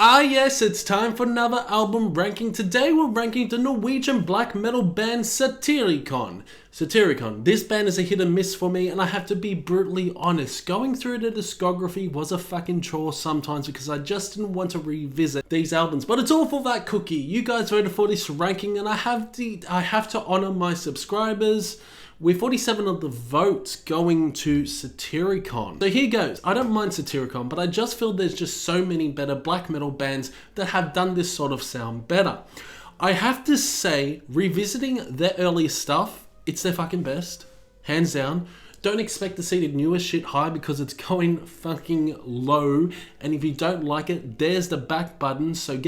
Ah yes, it's time for another album ranking. Today we're ranking the Norwegian black metal band Satyricon. This band is a hit and miss for me, and I have to be brutally honest. Going through the discography was a fucking chore sometimes because I just didn't want to revisit these albums. But it's all for that cookie. You guys voted for this ranking, and I have to honor my subscribers with 47 of the votes going to Satyricon. So here goes. I don't mind Satyricon, but I just feel there's just so many better black metal bands that have done this sort of sound better. I have to say, revisiting their earlier stuff, it's their fucking best. Hands down. Don't expect to see the newest shit high because it's going fucking low. And if you don't like it, there's the back button. So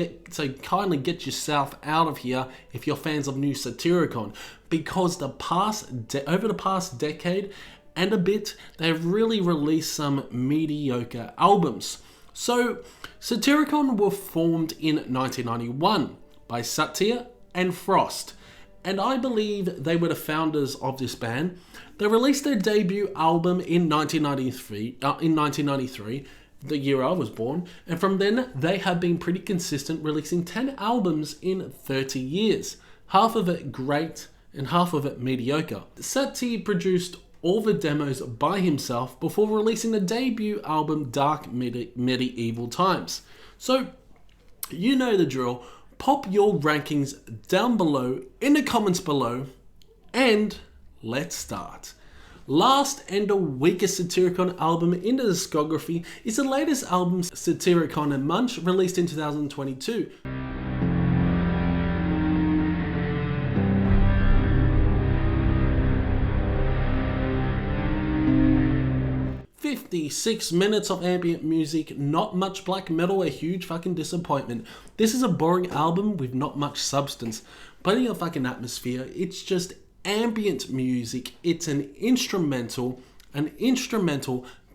kindly get yourself out of here if you're fans of new Satyricon. Because over the past decade and a bit, they've really released some mediocre albums. So Satyricon were formed in 1991 by Satyr and Frost. And I believe they were the founders of this band. They released their debut album in 1993, the year I was born. And from then, they have been pretty consistent, releasing 10 albums in 30 years. Half of it great and half of it mediocre. Satyr produced all the demos by himself before releasing the debut album Dark Medieval Times. So, you know the drill. Pop your rankings down below in the comments below, and let's start. Last and the weakest Satyricon album in the discography is the latest album, Satyricon and Munch, released in 2022. 56 minutes of ambient music, not much black metal, a huge fucking disappointment. This is a boring album with not much substance, plenty of fucking atmosphere. It's just ambient music. It's an instrumental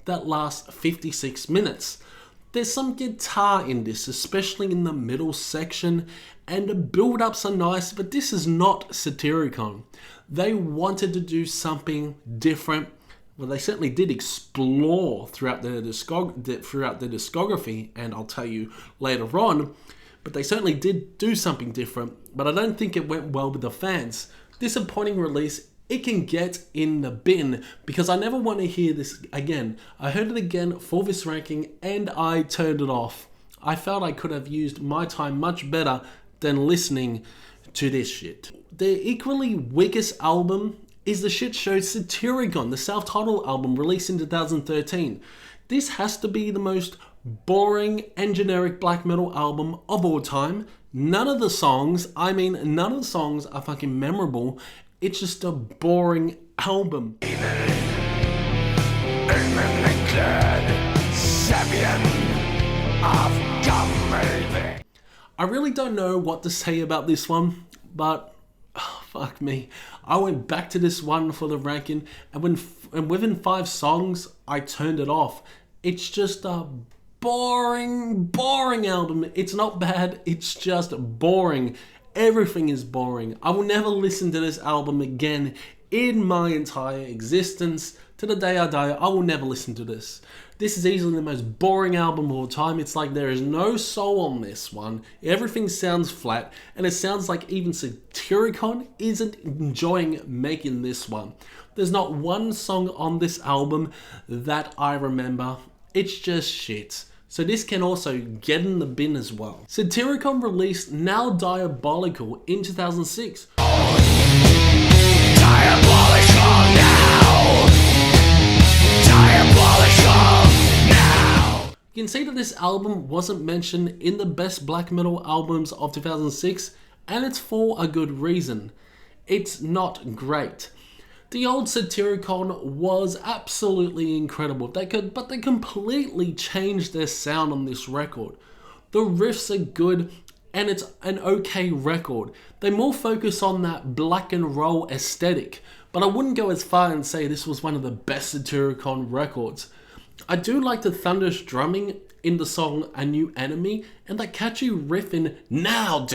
that lasts 56 minutes. There's some guitar in this, especially in the middle section, and the build-ups are nice, but this is not Satyricon. They wanted to do something different. Well, they certainly did explore throughout their discography, and I'll tell you later on, but they certainly did do something different, but I don't think it went well with the fans. Disappointing release. It can get in the bin because I never want to hear this again. I heard it again for this ranking and I turned it off. I felt I could have used my time much better than listening to this shit. Their equally weakest album is the shit show Satyricon, the self-titled album released in 2013. This has to be the most boring and generic black metal album of all time. None of the songs are fucking memorable. It's just a boring album. I really don't know what to say about this one, but fuck me. I went back to this one for the ranking, and within 5 songs, I turned it off. It's just a boring album. It's not bad, it's just boring. Everything is boring. I will never listen to this album again in my entire existence. To the day I die, I will never listen to this. This is easily the most boring album of all time. It's like there is no soul on this one. Everything sounds flat, and it sounds like even Satyricon isn't enjoying making this one. There's not one song on this album that I remember. It's just shit. So this can also get in the bin as well. Satyricon released Now Diabolical in 2006. Diabolical now! Diabolical now! You can see that this album wasn't mentioned in the best black metal albums of 2006, and it's for a good reason. It's not great. The old Satyricon was absolutely incredible. But they completely changed their sound on this record. The riffs are good, and it's an okay record. They more focus on that black and roll aesthetic, but I wouldn't go as far and say this was one of the best Satyricon records. I do like the thunderous drumming in the song A New Enemy, and that catchy riff in Now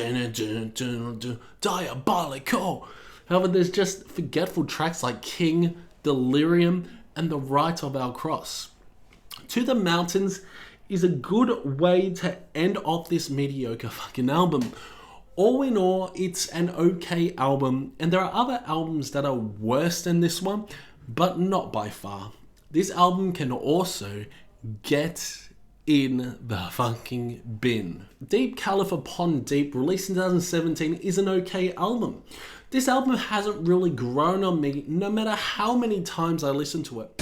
Diabolical. However, there's just forgetful tracks like King, Delirium, and The Rite of Our Cross. To the Mountains is a good way to end off this mediocre fucking album. All in all, it's an okay album, and there are other albums that are worse than this one, but not by far. This album can also get in the fucking bin. Deep Caliph Upon Deep, released in 2017, is an okay album. This album hasn't really grown on me, no matter how many times I listen to it.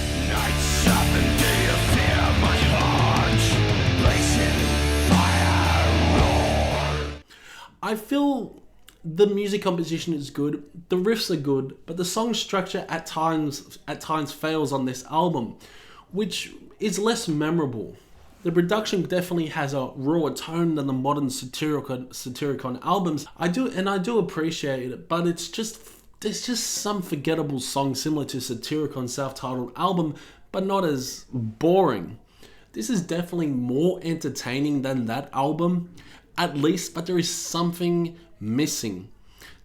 I feel the music composition is good, the riffs are good, but the song structure at times fails on this album, which is less memorable. The production definitely has a rawer tone than the modern Satyricon albums. I do appreciate it, but there's just some forgettable songs similar to Satyricon's self-titled album, but not as boring. This is definitely more entertaining than that album, at least, but there is something missing.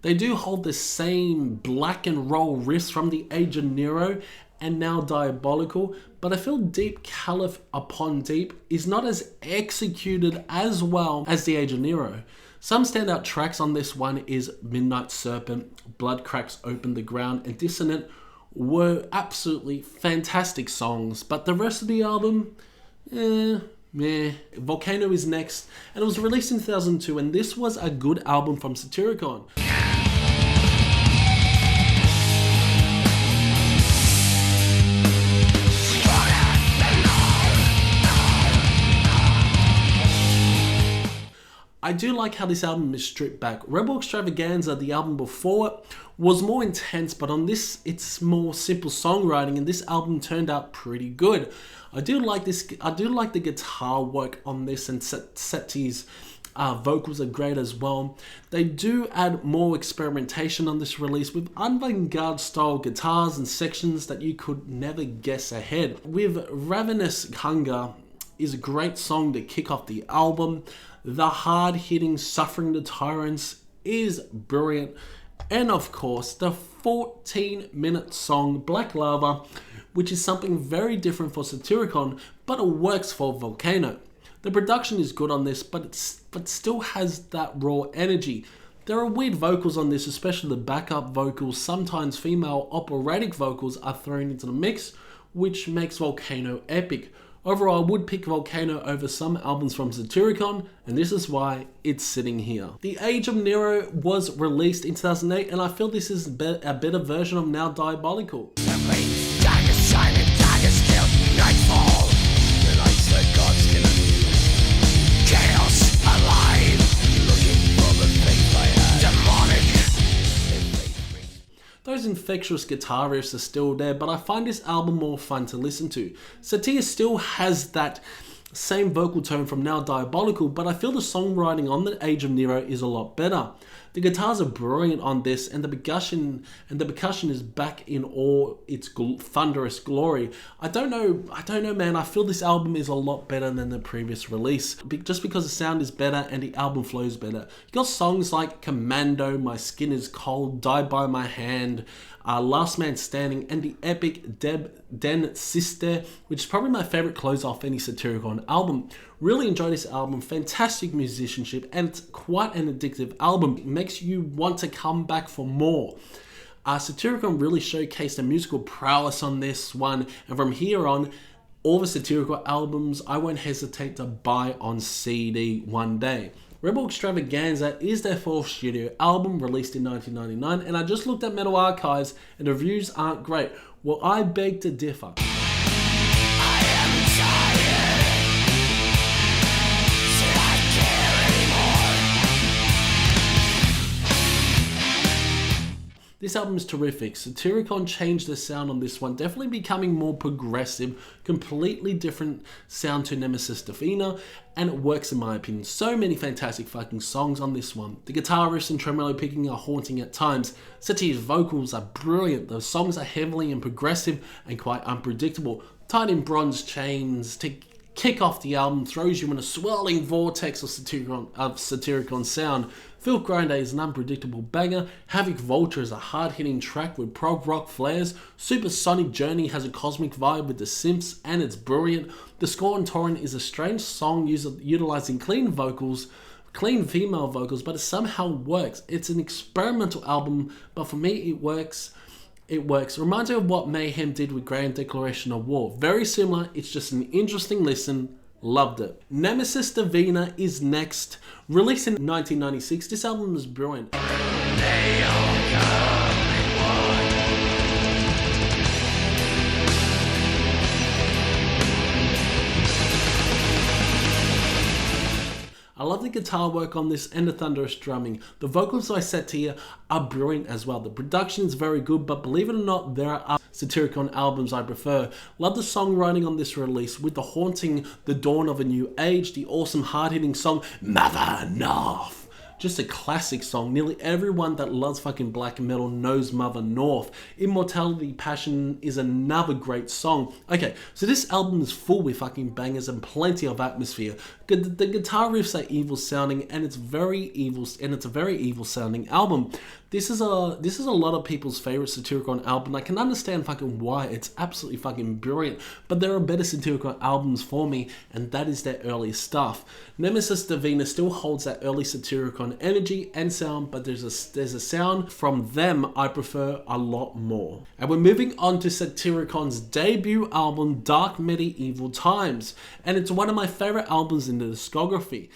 They do hold the same black and roll riffs from the Age of Nero and Now Diabolical, but I feel Deep Caliph Upon Deep is not as executed as well as the Age of Nero. Some standout tracks on this one is Midnight Serpent, Blood Cracks Open the Ground, and Dissonant were absolutely fantastic songs, but the rest of the album, meh. Volcano is next, and it was released in 2002, and this was a good album from Satyricon. I do like how this album is stripped back. Rebel Extravaganza, the album before it, was more intense, but on this, it's more simple songwriting, and this album turned out pretty good. I do like the guitar work on this, and Seti's vocals are great as well. They do add more experimentation on this release with avant-garde style guitars and sections that you could never guess ahead. With Ravenous Hunger is a great song to kick off the album. The hard-hitting Suffering the Tyrants is brilliant. And of course, the 14-minute song Black Lava, which is something very different for Satyricon, but it works for Volcano. The production is good on this, but still has that raw energy. There are weird vocals on this, especially the backup vocals. Sometimes female operatic vocals are thrown into the mix, which makes Volcano epic. Overall, I would pick Volcano over some albums from Satyricon, and this is why it's sitting here. The Age of Nero was released in 2008, and I feel this is a better version of Now Diabolical. Those infectious guitar riffs are still there, but I find this album more fun to listen to. Satir still has that same vocal tone from Now Diabolical, but I feel the songwriting on The Age of Nero is a lot better. The guitars are brilliant on this, and the percussion is back in all its thunderous glory. I don't know, man. I feel this album is a lot better than the previous release, just because the sound is better and the album flows better. You got songs like Commando, My Skin Is Cold, Die by My Hand, Last Man Standing, and the epic Den Sister, which is probably my favorite close off any Satyricon album. Really enjoy this album, fantastic musicianship, and it's quite an addictive album. It makes you want to come back for more. Satyricon really showcased their musical prowess on this one, and from here on, all the Satyricon albums I won't hesitate to buy on CD one day. Rebel Extravaganza is their fourth studio album, released in 1999, and I just looked at Metal Archives and the reviews aren't great. Well, I beg to differ. This album is terrific. Satyricon changed the sound on this one, definitely becoming more progressive, completely different sound to Nemesis Defina, and it works in my opinion. So many fantastic fucking songs on this one. The guitar riffs and tremolo picking are haunting at times. Satyr's vocals are brilliant. The songs are heavily and progressive and quite unpredictable. Tied in bronze chains to kick off the album, throws you in a swirling vortex of Satyricon sound. Filth Grinder is an unpredictable banger. Havoc Vulture is a hard-hitting track with prog rock flares. Supersonic Journey has a cosmic vibe with the synths, and it's brilliant. The Scorn Torrent is a strange song utilizing clean female vocals, but it somehow works. It's an experimental album, but for me it works. It works. Reminds me of what Mayhem did with Grand Declaration of War. Very similar, it's just an interesting listen. Loved it. Nemesis Divina is next. Released in 1996, this album is brilliant. They all come in one. I love the guitar work on this and the thunderous drumming. The vocals by Satya are brilliant as well. The production is very good, but believe it or not, there are Satyricon albums I prefer. Love the songwriting on this release with the haunting The Dawn of a New Age, the awesome hard-hitting song Mother North. Just a classic song. Nearly everyone that loves fucking black metal knows Mother North. Immortality Passion is another great song. Okay, so this album is full with fucking bangers and plenty of atmosphere. The guitar riffs are evil sounding, and it's a very evil sounding album. This is a lot of people's favorite Satyricon album. I can understand fucking why. It's absolutely fucking brilliant. But there are better Satyricon albums for me, and that is their early stuff. Nemesis Divina still holds that early Satyricon energy and sound, but there's a sound from them I prefer a lot more. And we're moving on to Satyricon's debut album, Dark Medieval Times, and it's one of my favorite albums in the discography.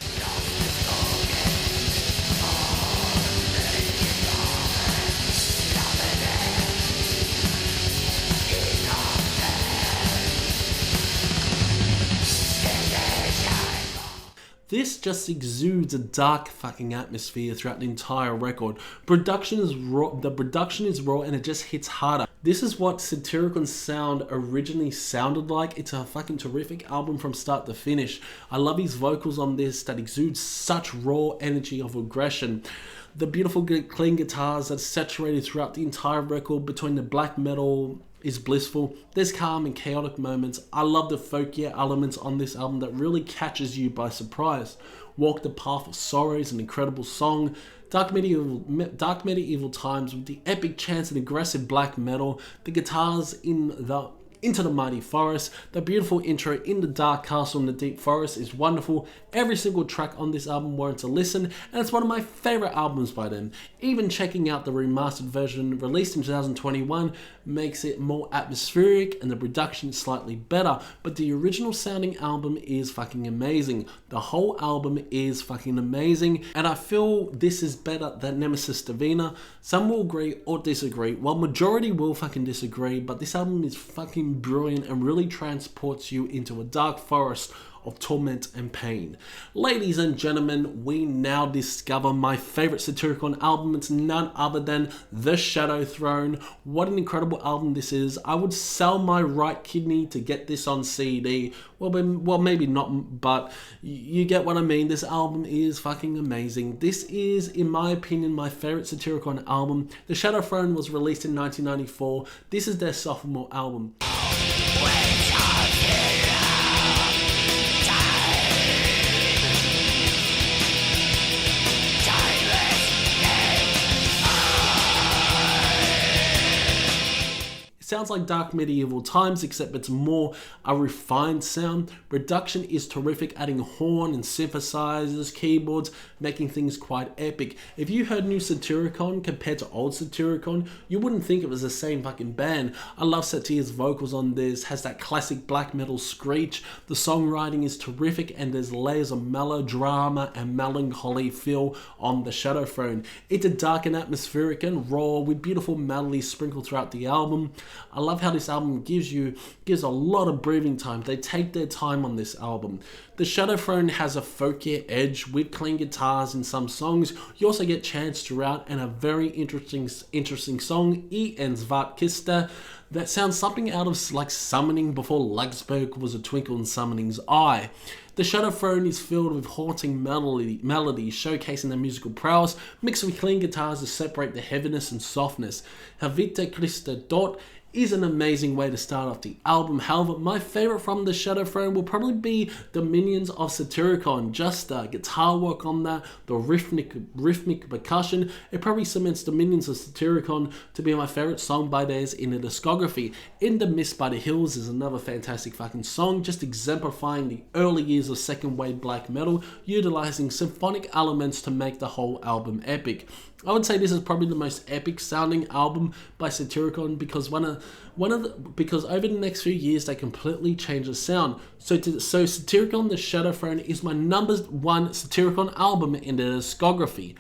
This just exudes a dark fucking atmosphere throughout the entire record. Production is raw, the production is raw, and it just hits harder. This is what Satyricon's sound originally sounded like. It's a fucking terrific album from start to finish. I love his vocals on this that exudes such raw energy of aggression. The beautiful clean guitars that saturated throughout the entire record between the black metal is blissful. There's calm and chaotic moments. I love the folkier elements on this album that really catches you by surprise. Walk the Path of Sorrow is an incredible song. Dark Medieval Times with the epic chants and aggressive black metal. The guitars Into the Mighty Forest. The beautiful intro in the Dark Castle in the Deep Forest is wonderful. Every single track on this album warrants a listen, and it's one of my favorite albums by them. Even checking out the remastered version released in 2021 makes it more atmospheric and the production is slightly better, but the original sounding album is fucking amazing. The whole album is fucking amazing, and I feel this is better than Nemesis Divina. Some will agree or disagree. Well, majority will fucking disagree, but this album is fucking brilliant and really transports you into a dark forest of torment and pain. Ladies and gentlemen, we now discover my favorite Satyricon album. It's none other than The Shadow Throne. What an incredible album this is. I would sell my right kidney to get this on CD. Well, maybe not, but you get what I mean. This album is fucking amazing. This is, in my opinion, my favorite Satyricon album. The Shadow Throne was released in 1994. This is their sophomore album. Sounds like Dark Medieval Times, except it's more a refined sound. Production is terrific, adding horn and synthesizers, keyboards, making things quite epic. If you heard new Satyricon compared to old Satyricon, you wouldn't think it was the same fucking band. I love Satya's vocals on this, has that classic black metal screech. The songwriting is terrific, and there's layers of melodrama and melancholy feel on The Shadow Throne. It's a dark and atmospheric and raw with beautiful melodies sprinkled throughout the album. I love how this album gives a lot of breathing time. They take their time on this album. The Shadow Throne has a folkier edge with clean guitars in some songs. You also get chants throughout and a very interesting song, I ens Vart Kiste. that sounds something out of like Summoning before Luxburg was a twinkle in Summoning's eye. The Shadow Throne is filled with haunting melodies showcasing their musical prowess, mixed with clean guitars to separate the heaviness and softness. Havita Christa Dot is an amazing way to start off the album. However, my favorite from the Shadow Throne will probably be Dominions of Satyricon. Just guitar work on that, the rhythmic percussion, it probably cements Dominions of Satyricon to be my favorite song by theirs in the discography. In the Mist by the Hills is another fantastic fucking song, just exemplifying the early years of second wave black metal, utilizing symphonic elements to make the whole album epic. I would say this is probably the most epic sounding album by Satyricon because because over the next few years they completely changed the sound. So Satyricon the Shadow Throne is my number one Satyricon album in the discography.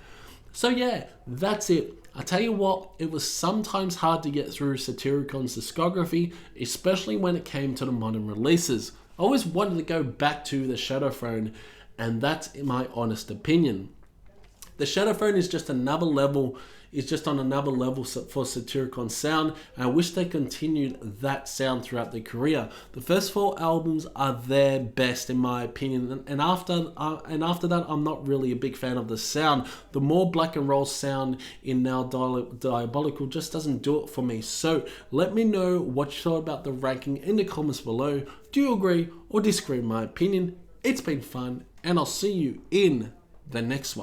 So yeah, that's it. I tell you what, it was sometimes hard to get through Satyricon's discography, especially when it came to the modern releases. I always wanted to go back to the Shadow Throne, and that's my honest opinion. The Shadow Throne is just another level, on another level for Satyricon sound, and I wish they continued that sound throughout their career. The first 4 albums are their best in my opinion, and after that I'm not really a big fan of the sound. The more black and roll sound in Now Diabolical just doesn't do it for me. So let me know what you thought about the ranking in the comments below. Do you agree or disagree with my opinion? It's been fun, and I'll see you in the next one.